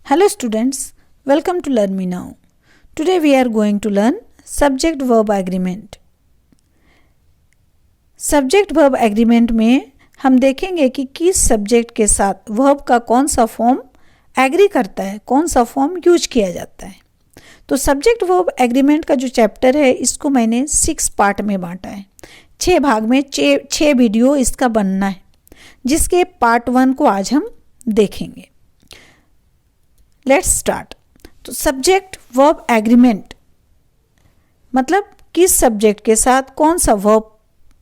Hello students, welcome to Learn Me Now. Today we are going to learn subject verb agreement. Subject verb agreement में हम देखेंगे कि किस subject के साथ वर्ब का कौन सा फॉर्म एग्री करता है, कौन सा फॉर्म यूज किया जाता है. तो सब्जेक्ट वर्ब एग्रीमेंट का जो चैप्टर है इसको मैंने 6 पार्ट में बांटा है. 6 भाग में 6 वीडियो इसका बनना है, जिसके पार्ट 1 को आज हम देखेंगे. Let's start. तो सब्जेक्ट वर्ब एग्रीमेंट मतलब किस सब्जेक्ट के साथ कौन सा वर्ब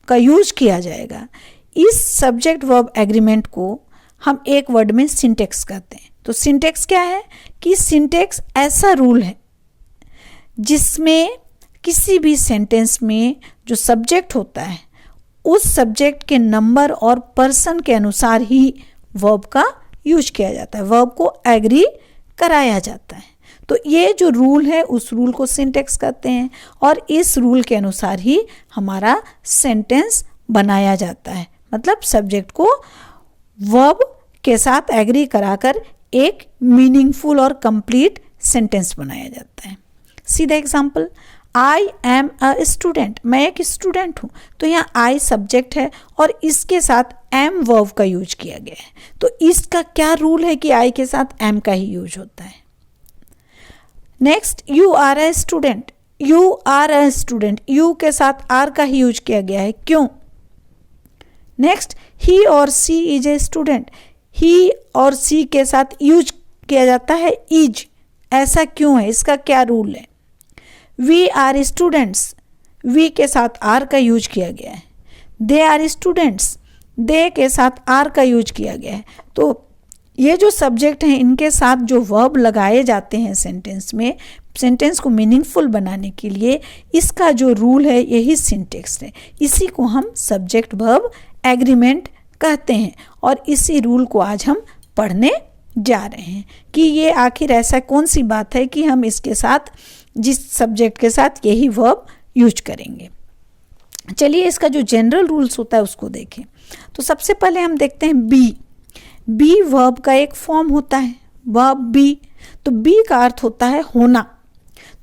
का यूज किया जाएगा. इस सब्जेक्ट वर्ब एग्रीमेंट को हम एक वर्ड में सिंटेक्स कहते हैं. तो सिंटेक्स क्या है कि सिंटेक्स ऐसा रूल है जिसमें किसी भी सेंटेंस में जो सब्जेक्ट होता है उस सब्जेक्ट के नंबर और पर्सन के अनुसार ही वर्ब का यूज किया जाता है, वर्ब को एग्री कराया जाता है. तो ये जो रूल है उस रूल को सिंटेक्स कहते हैं और इस रूल के अनुसार ही हमारा सेंटेंस बनाया जाता है. मतलब सब्जेक्ट को वर्ब के साथ एग्री कराकर एक मीनिंगफुल और कंप्लीट सेंटेंस बनाया जाता है. सीधा example, I am a student, मैं एक स्टूडेंट हूँ. तो यहाँ आई सब्जेक्ट है और इसके साथ एम वर्ब का यूज किया गया है. तो इसका क्या रूल है कि आई के साथ एम का ही यूज होता है. Next, you are a student, you are a student, you के साथ आर का ही यूज किया गया है. क्यों? नेक्स्ट, ही और सी इज ए स्टूडेंट, ही और सी के साथ यूज किया जाता है इज. ऐसा क्यों है, इसका क्या रूल है. वी आर स्टूडेंट्स, वी के साथ आर का यूज किया गया है. दे आर स्टूडेंट्स, दे के साथ आर का यूज किया गया है. तो ये जो सब्जेक्ट हैं इनके साथ जो वर्ब लगाए जाते हैं सेंटेंस में, सेंटेंस को मीनिंगफुल बनाने के लिए, इसका जो रूल है यही सिंटेक्स है. इसी को हम सब्जेक्ट वर्ब एग्रीमेंट कहते हैं और इसी रूल को आज हम पढ़ने जा रहे हैं कि ये आखिर ऐसा कौन सी बात है कि हम इसके साथ, जिस सब्जेक्ट के साथ यही वर्ब यूज करेंगे. चलिए इसका जो जनरल रूल्स होता है उसको देखें. तो सबसे पहले हम देखते हैं बी. बी वर्ब का एक फॉर्म होता है, वर्ब बी. तो बी का अर्थ होता है होना.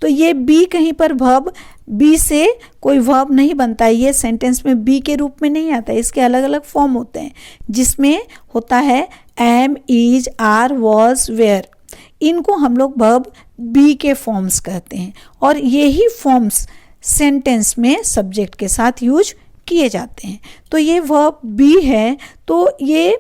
तो ये बी कहीं पर वर्ब बी से कोई वर्ब नहीं बनता है, ये सेंटेंस में बी के रूप में नहीं आता है. इसके अलग अलग फॉर्म होते हैं जिसमें होता है am, is, are, was, were. इनको हम लोग वर्ब बी के फॉर्म्स कहते हैं और यही फॉर्म्स सेंटेंस में सब्जेक्ट के साथ यूज किए जाते हैं. तो ये वर्ब बी है. तो ये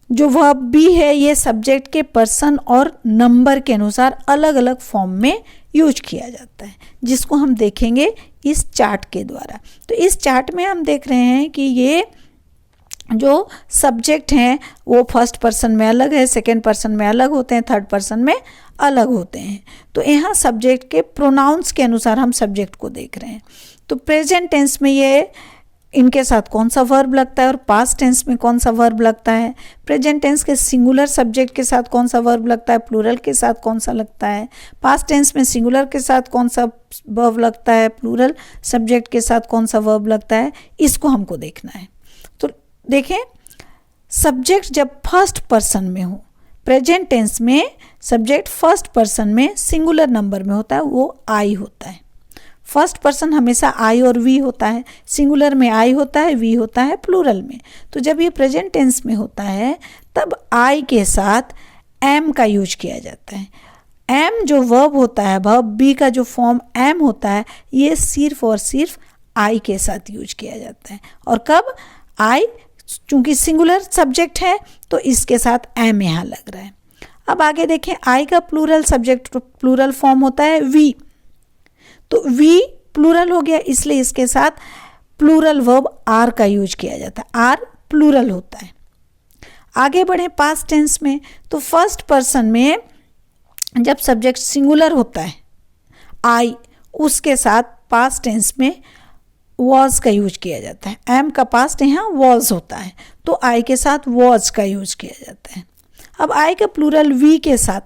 जो वर्ब बी है ये सब्जेक्ट के पर्सन और नंबर के अनुसार अलग अलग फॉर्म में यूज किया जाता है, जिसको हम देखेंगे इस चार्ट के द्वारा. तो इस चार्ट में हम देख रहे हैं कि ये जो सब्जेक्ट हैं वो फर्स्ट पर्सन में अलग है, सेकेंड पर्सन में अलग होते हैं, थर्ड पर्सन में अलग होते हैं. तो यहाँ सब्जेक्ट के प्रोनाउंस के अनुसार हम सब्जेक्ट को देख रहे हैं. तो प्रेजेंट टेंस में ये इनके साथ कौन सा वर्ब लगता है और पास्ट टेंस में कौन सा वर्ब लगता है. प्रेजेंट टेंस के सिंगुलर सब्जेक्ट के साथ कौन सा वर्ब लगता है, प्लूरल के साथ कौन सा लगता है. पास्ट टेंस में सिंगुलर के साथ कौन सा वर्ब लगता है, प्लूरल सब्जेक्ट के साथ कौन सा वर्ब लगता है, इसको हमको देखना है. तो देखें, सब्जेक्ट जब फर्स्ट पर्सन में हो, प्रेजेंट टेंस में सब्जेक्ट फर्स्ट पर्सन में सिंगुलर नंबर में होता है, वो आई होता है. फर्स्ट पर्सन हमेशा आई और वी होता है, सिंगुलर में आई होता है, वी होता है प्लूरल में. तो जब ये प्रेजेंट टेंस में होता है तब आई के साथ एम का यूज किया जाता है. एम जो वर्ब होता है, वर्ब बी का जो फॉर्म एम होता है, ये सिर्फ और सिर्फ आई के साथ यूज किया जाता है. और कब? आई चूंकि सिंगुलर सब्जेक्ट है तो इसके साथ एम यहाँ लग रहा है. अब आगे देखें, आई का प्लूरल सब्जेक्ट प्लूरल फॉर्म होता है वी. तो वी प्लूरल हो गया, इसलिए इसके साथ प्लूरल वर्ब आर का यूज किया जाता है. आर प्लूरल होता है. आगे बढ़े पास्ट टेंस में. तो फर्स्ट पर्सन में जब सब्जेक्ट सिंगुलर होता है आई, उसके साथ पास्ट टेंस में वॉज का यूज किया जाता है. एम का पास्ट यहाँ वॉज होता है तो आई के साथ वॉज का यूज किया जाता है. अब आई का प्लूरल वी के साथ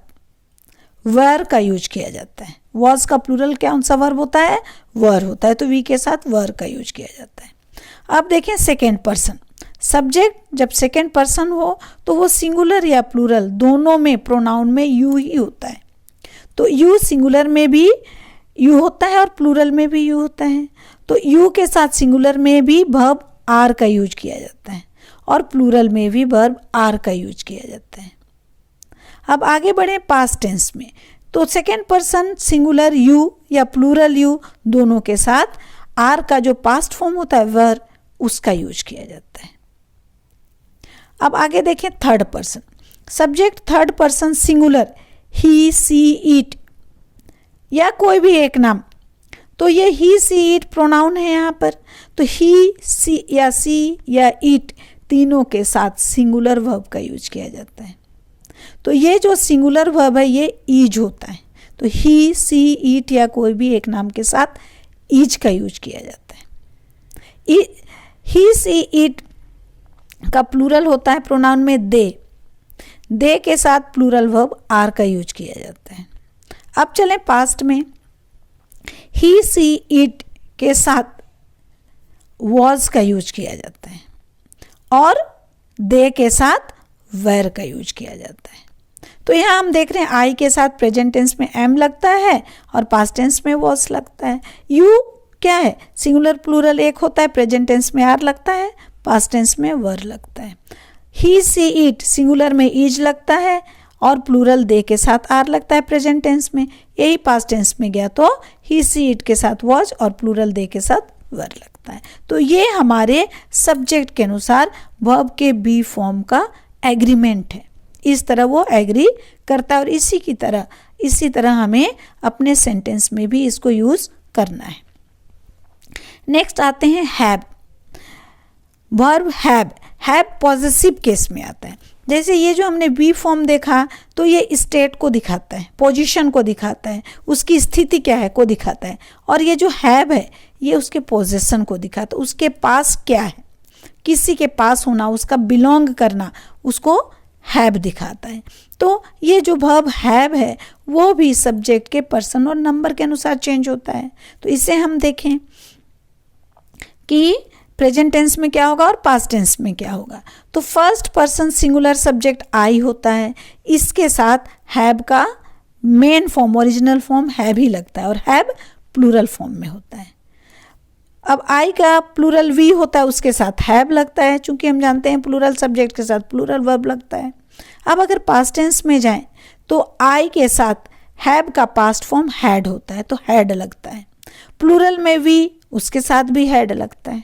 वर का यूज किया जाता है. वॉज का प्लूरल कौन सा वर्ब होता है? वर होता है. तो वी के साथ वर का यूज किया जाता है. अब देखें सेकेंड पर्सन. सब्जेक्ट जब सेकेंड पर्सन हो तो वो सिंगुलर या प्लूरल दोनों में प्रोनाउन में यू ही होता है। तो यू सिंगुलर में भी यू होता है और प्लूरल में भी यू होता है। तो यू के साथ सिंगुलर में भी वर्ब आर का यूज किया जाता है और प्लूरल में भी वर्ब आर का यूज किया जाता है। अब आगे बढ़े पास्ट टेंस में, तो सेकेंड पर्सन सिंगुलर यू या प्लूरल यू दोनों के साथ आर का जो पास्ट फॉर्म होता है वर, उसका यूज किया जाता है। अब आगे देखें third person, subject third person singular he see it या कोई भी एक नाम, तो ये ही सी इट प्रोनाउन है यहाँ पर। तो ही सी या इट तीनों के साथ सिंगुलर वर्ब का यूज किया जाता है। तो ये जो सिंगुलर वर्ब है ये ईज होता है। तो ही सी इट या कोई भी एक नाम के साथ ईज का यूज किया जाता है। ही सी इट का प्लूरल होता है प्रोनाउन में दे के साथ प्लूरल वर्ब आर का यूज किया जाता है। अब चलें पास्ट में, ही सी इट के साथ वॉज का यूज किया जाता है और दे के साथ वेर का यूज किया जाता है। तो यहाँ हम देख रहे हैं आई के साथ प्रेजेंट टेंस में एम लगता है और पास्ट टेंस में वॉज लगता है। यू क्या है, सिंगुलर प्लूरल एक होता है, प्रेजेंट टेंस में आर लगता है, पास्ट टेंस में वर लगता है। ही सी इट सिंगुलर में ईज लगता है और प्लूरल दे के साथ आर लगता है प्रेजेंट टेंस में। यही पास्ट टेंस में गया तो ही सी इट के साथ वॉज और प्लूरल दे के साथ वर लगता है। तो ये हमारे सब्जेक्ट के अनुसार वर्ब के बी फॉर्म का एग्रीमेंट है। इस तरह वो एग्री करता है और इसी तरह हमें अपने सेंटेंस में भी इसको यूज करना है। नेक्स्ट आते हैं have. Verb have possessive case में आता है। जैसे ये जो हमने बी फॉर्म देखा तो ये स्टेट को दिखाता है, पोजीशन को दिखाता है, उसकी स्थिति क्या है को दिखाता है। और ये जो हैव है ये उसके पोजेशन को दिखाता है, उसके पास क्या है, किसी के पास होना, उसका बिलोंग करना, उसको हैव दिखाता है। तो ये जो वर्ब हैव है वो भी सब्जेक्ट के पर्सन और नंबर के अनुसार चेंज होता है। तो इसे हम देखें कि प्रेजेंट टेंस में क्या होगा और पास्ट टेंस में क्या होगा। तो first person singular subject I होता है, इसके साथ हैव का main form original form have he लगता है और हैव प्लूरल फॉर्म में होता है। अब आई का प्लूरल वी होता है, उसके साथ हैव लगता है, चूंकि हम जानते हैं प्लूरल सब्जेक्ट के साथ प्लूरल वर्ब लगता है। अब अगर पास्ट टेंस में जाएं तो आई के साथ हैव का पास्ट फॉर्म हैड होता है तो हैड लगता है। प्लूरल में वी, उसके साथ भी हैड लगता है।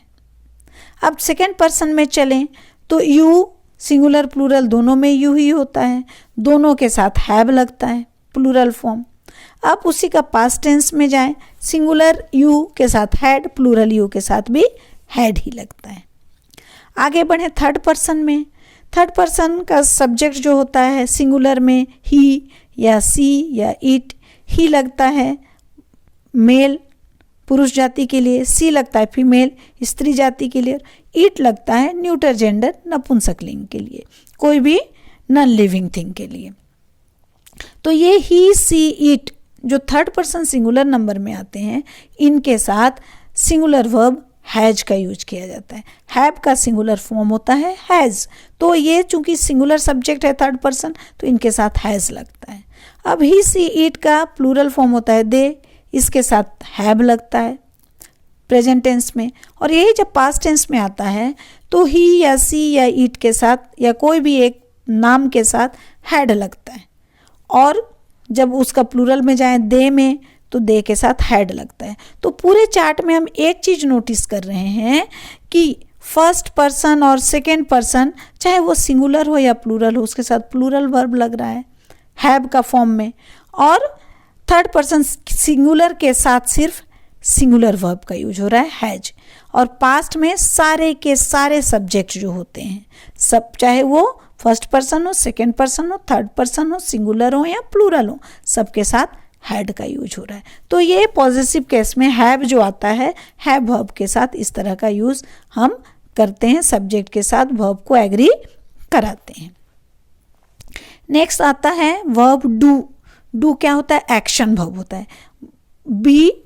अब सेकेंड पर्सन में चलें तो यू सिंगुलर प्लूरल दोनों में यू ही होता है, दोनों के साथ हैव लगता है प्लूरल फॉर्म। अब उसी का पास्ट टेंस में जाएं, सिंगुलर यू के साथ हैड, प्लूरल यू के साथ भी हैड ही लगता है। आगे बढ़े थर्ड पर्सन में। थर्ड पर्सन का सब्जेक्ट जो होता है सिंगुलर में ही या सी या इट, ही लगता है मेल पुरुष जाति के लिए, सी लगता है फीमेल स्त्री जाति के लिए, इट लगता है न्यूटर जेंडर नपुंसकलिंग के लिए, कोई भी नॉन लिविंग थिंग के लिए। तो ये ही सी इट जो थर्ड पर्सन सिंगुलर नंबर में आते हैं इनके साथ सिंगुलर वर्ब हैज का यूज किया जाता है। हैव का सिंगुलर फॉर्म होता है हैज, तो ये चूंकि सिंगुलर सब्जेक्ट है थर्ड पर्सन तो इनके साथ हैज लगता है। अब ही सी इट का प्लूरल फॉर्म होता है दे, इसके साथ हैव लगता है प्रेजेंट टेंस में। और यही जब पास्ट टेंस में आता है तो ही या सी या इट के साथ या कोई भी एक नाम के साथ हैड लगता है। और जब उसका प्लूरल में जाए दे में तो दे के साथ हैड लगता है। तो पूरे चार्ट में हम एक चीज नोटिस कर रहे हैं कि फर्स्ट पर्सन और सेकेंड पर्सन चाहे वो सिंगुलर हो या प्लूरल हो उसके साथ प्लूरल वर्ब लग रहा है हैव का फॉर्म में, और थर्ड पर्सन सिंगुलर के साथ सिर्फ सिंगुलर वर्ब का यूज हो रहा है हैज। और पास्ट में सारे के सारे सब्जेक्ट जो होते हैं सब, चाहे वो फर्स्ट पर्सन हो, सेकेंड पर्सन हो, थर्ड पर्सन हो, सिंगुलर हो या प्लूरल हो, सबके साथ हैड का यूज हो रहा है। तो ये पॉजिटिव केस में हैव जो आता है हैव वर्ब के साथ इस तरह का यूज हम करते हैं, सब्जेक्ट के साथ वर्ब को एग्री कराते हैं। नेक्स्ट आता है वर्ब डू। डू क्या होता है, एक्शन वर्ब होता है। बी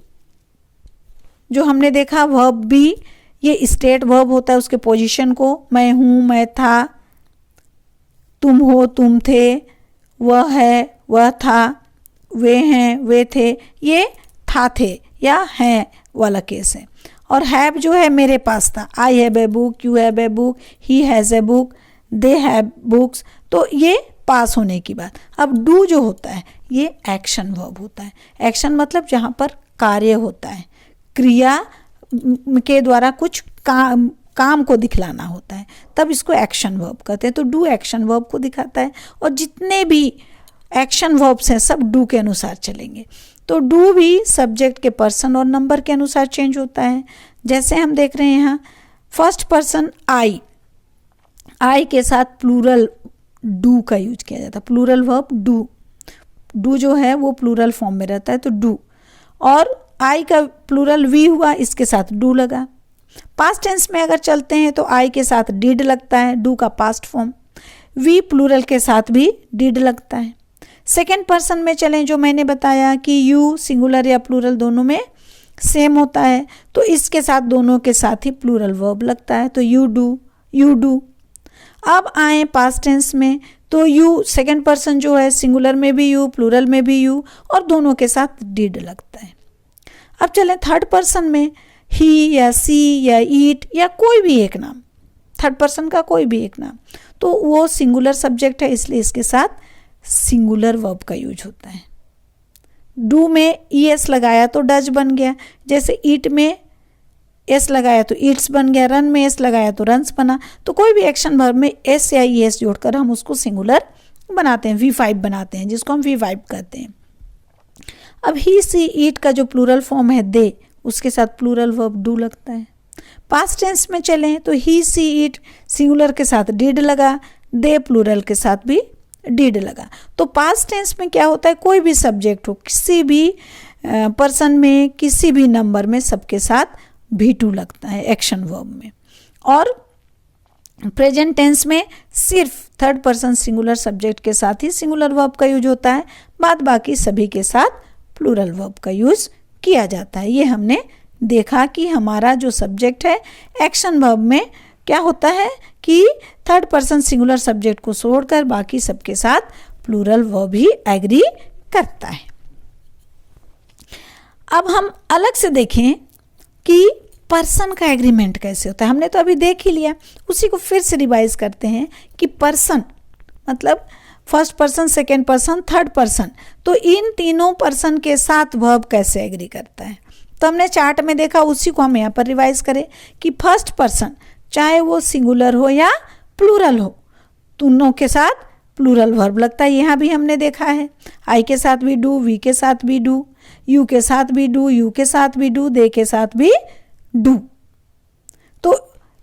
जो हमने देखा वर्ब बी, ये स्टेट वर्ब होता है, उसके पोजीशन को मैं हूँ, मैं था, तुम हो, तुम थे, वह है, वह था, वे हैं, वे थे, ये था, थे या हैं वाला केस है। और हैव जो है मेरे पास था, I have a book, you have a book, he has a book, they have books, तो ये पास होने की बात। अब डू जो होता है ये एक्शन वर्ब होता है। एक्शन मतलब जहाँ पर कार्य होता है, क्रिया के द्वारा कुछ काम को दिखलाना होता है, तब इसको एक्शन वर्ब कहते हैं। तो डू एक्शन वर्ब को दिखाता है, और जितने भी एक्शन वर्ब्स हैं सब डू के अनुसार चलेंगे। तो डू भी सब्जेक्ट के पर्सन और नंबर के अनुसार चेंज होता है। जैसे हम देख रहे हैं यहाँ फर्स्ट पर्सन आई, आई के साथ प्लूरल डू का यूज किया जाता है। प्लूरल वर्ब डू, डू जो है वो प्लूरल फॉर्म में रहता है, तो डू। और आई का प्लूरल वी हुआ, इसके साथ डू लगा। पास्ट टेंस में अगर चलते हैं तो आई के साथ डिड लगता है, डू का पास्ट फॉर्म। वी प्लूरल के साथ भी डिड लगता है। सेकेंड पर्सन में चलें, जो मैंने बताया कि यू सिंगुलर या प्लूरल दोनों में सेम होता है, तो इसके साथ दोनों के साथ ही प्लूरल वर्ब लगता है, तो यू डू, यू डू। अब आए पास्ट टेंस में, तो यू सेकेंड पर्सन जो है सिंगुलर में भी यू, प्लूरल में भी यू, और दोनों के साथ डिड लगता है। अब चलें थर्ड पर्सन में, ही या सी या ईट या कोई भी एक नाम, थर्ड पर्सन का कोई भी एक नाम, तो वो सिंगुलर सब्जेक्ट है, इसलिए इसके साथ सिंगुलर वर्ब का यूज होता है। डू में ई एस लगाया तो डज बन गया, जैसे ईट में एस लगाया तो ईट्स बन गया, रन में एस लगाया तो रन्स बना। तो कोई भी एक्शन वर्ब में एस या ई एस जोड़कर हम उसको सिंगुलर बनाते हैं, V5 बनाते हैं, जिसको हम V5 कहते हैं। अब ही सी ईट का जो प्लूरल फॉर्म है दे, उसके साथ प्लूरल वर्ब डू लगता है। पास्ट टेंस में चलें तो ही सी ईट सिंगुलर के साथ डिड लगा, दे प्लूरल के साथ भी डिड लगा। तो पास्ट टेंस में क्या होता है, कोई भी सब्जेक्ट हो, किसी भी पर्सन में, किसी भी नंबर में, सबके साथ भी2 लगता है एक्शन वर्ब में। और प्रेजेंट टेंस में सिर्फ थर्ड पर्सन सिंगुलर सब्जेक्ट के साथ ही सिंगुलर वर्ब का यूज होता है, बाद बाकी सभी के साथ प्लूरल वर्ब का यूज किया जाता है। ये हमने देखा कि हमारा जो सब्जेक्ट है एक्शन वर्ब में क्या होता है कि थर्ड पर्सन सिंगुलर सब्जेक्ट को छोड़कर बाकी सबके साथ प्लूरल वर्ब ही एग्री करता है। अब हम अलग से देखें कि पर्सन का एग्रीमेंट कैसे होता है। हमने तो अभी देख ही लिया, उसी को फिर से रिवाइज करते हैं कि पर्सन मतलब first person, second person, third person, तो इन तीनों पर्सन के साथ वर्ब कैसे एग्री करता है। तो हमने चार्ट में देखा, उसी को हम यहाँ पर रिवाइज करें कि फर्स्ट पर्सन चाहे वो सिंगुलर हो या प्लूरल हो, दोनों के साथ प्लूरल वर्ब लगता है। यहाँ भी हमने देखा है, आई के साथ भी डू, वी के साथ भी डू, यू के साथ भी डू, यू के साथ भी डू, दे के साथ भी डू। तो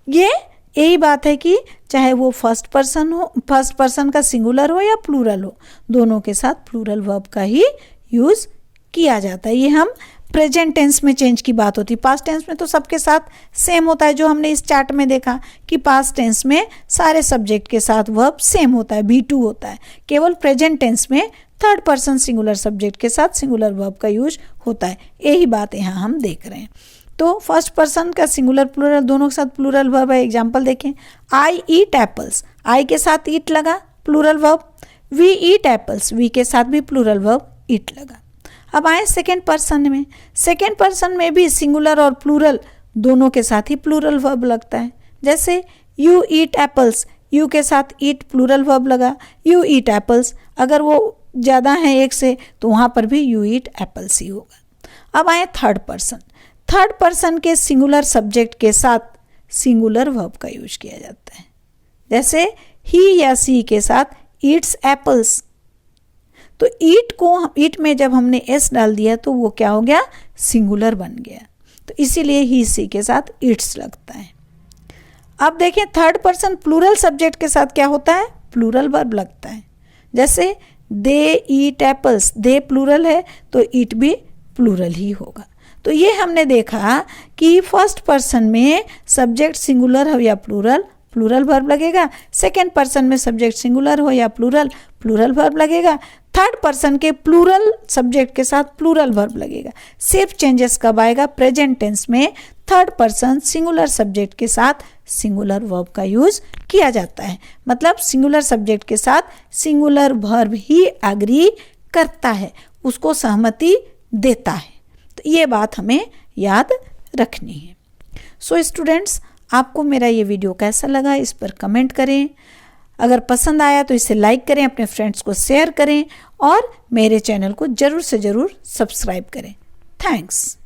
ये यही बात है कि चाहे वो फर्स्ट पर्सन हो, फर्स्ट पर्सन का सिंगुलर हो या प्लूरल हो, दोनों के साथ प्लूरल वर्ब का ही यूज किया जाता है। ये हम प्रेजेंट टेंस में चेंज की बात होती है। पास्ट टेंस में तो सबके साथ सेम होता है, जो हमने इस चार्ट में देखा कि पास्ट टेंस में सारे सब्जेक्ट के साथ वर्ब सेम होता है, V2 होता है। केवल प्रेजेंट टेंस में थर्ड पर्सन सिंगुलर सब्जेक्ट के साथ सिंगुलर वर्ब का यूज होता है। यही बात यहाँ हम देख रहे हैं। तो फर्स्ट पर्सन का सिंगुलर प्लूरल दोनों के साथ प्लूरल वर्ब है। एग्जाम्पल देखें, आई ईट एप्पल्स, आई के साथ ईट लगा plural verb, we eat apples, we के साथ भी प्लूरल वर्ब ईट लगा। अब आए सेकेंड पर्सन में, सेकेंड पर्सन में भी सिंगुलर और प्लूरल दोनों के साथ ही प्लूरल वर्ब लगता है। जैसे यू ईट एप्पल्स, यू के साथ ईट प्लूरल वर्ब लगा, यू ईट एप्पल्स। अगर वो ज़्यादा है एक से तो वहाँ पर भी यू ईट एप्पल्स ही होगा। अब आए थर्ड पर्सन, थर्ड पर्सन के सिंगुलर सब्जेक्ट के साथ सिंगुलर वर्ब का यूज किया जाता है। जैसे ही या सी के साथ ईट्स एप्पल्स, तो ईट में जब एस एस डाल दिया तो वो क्या हो गया, सिंगुलर बन गया। तो इसीलिए ही सी के साथ ईट्स लगता है। अब देखें थर्ड पर्सन प्लूरल सब्जेक्ट के साथ क्या होता है, प्लूरल वर्ब लगता है। जैसे दे ईट एप्पल्स, दे प्लूरल है तो ईट भी प्लूरल ही होगा। तो ये हमने देखा कि फर्स्ट पर्सन में सब्जेक्ट सिंगुलर हो या प्लूरल, प्लूरल वर्ब लगेगा। सेकेंड पर्सन में सब्जेक्ट सिंगुलर हो या प्लूरल, प्लूरल वर्ब लगेगा। थर्ड पर्सन के प्लूरल सब्जेक्ट के साथ प्लूरल वर्ब लगेगा। सिर्फ चेंजेस कब आएगा, प्रेजेंट टेंस में थर्ड पर्सन सिंगुलर सब्जेक्ट के साथ सिंगुलर वर्ब का यूज किया जाता है। मतलब सिंगुलर सब्जेक्ट के साथ सिंगुलर वर्ब ही एग्री करता है, उसको सहमति देता है। तो ये बात हमें याद रखनी है। सो स्टूडेंट्स, आपको मेरा ये वीडियो कैसा लगा इस पर कमेंट करें। अगर पसंद आया तो इसे लाइक करें, अपने फ्रेंड्स को शेयर करें और मेरे चैनल को ज़रूर से ज़रूर सब्सक्राइब करें। थैंक्स।